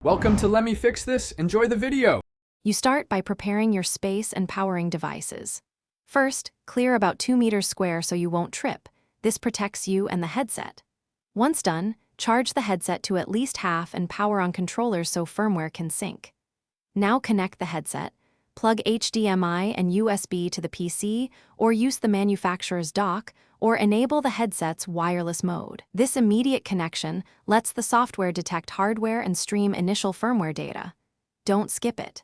Welcome to Let Me Fix This. Enjoy the video. You start by preparing your space and powering devices. First, clear about 2 meters square so you won't trip. This protects you and the headset. Once done, charge the headset to at least half and power on controllers so firmware can sync. Now connect the headset, plug HDMI and USB to the PC, or use the manufacturer's dock, or enable the headset's wireless mode. This immediate connection lets the software detect hardware and stream initial firmware data. Don't skip it.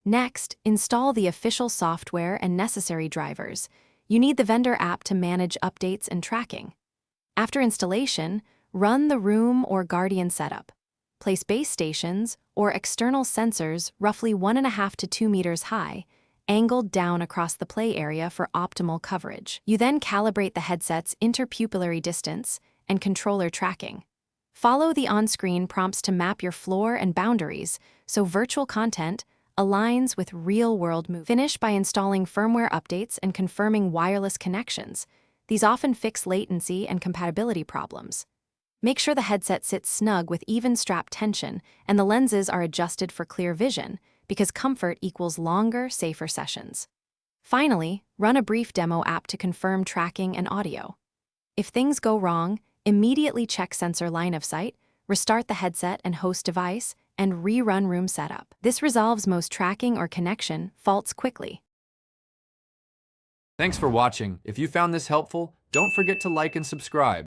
Next, install the official software and necessary drivers. You need the vendor app to manage updates and tracking. After installation, run the Room or Guardian setup. Place base stations or external sensors roughly 1.5 to 2 meters high, angled down across the play area for optimal coverage. You then calibrate the headset's interpupillary distance and controller tracking. Follow the on-screen prompts to map your floor and boundaries so virtual content aligns with real-world movement. Finish by installing firmware updates and confirming wireless connections. These often fix latency and compatibility problems. Make sure the headset sits snug with even strap tension and the lenses are adjusted for clear vision, because comfort equals longer, safer sessions. Finally, run a brief demo app to confirm tracking and audio. If things go wrong, immediately check sensor line of sight, restart the headset and host device, and rerun room setup. This resolves most tracking or connection faults quickly. Thanks for watching. If you found this helpful, don't forget to like and subscribe.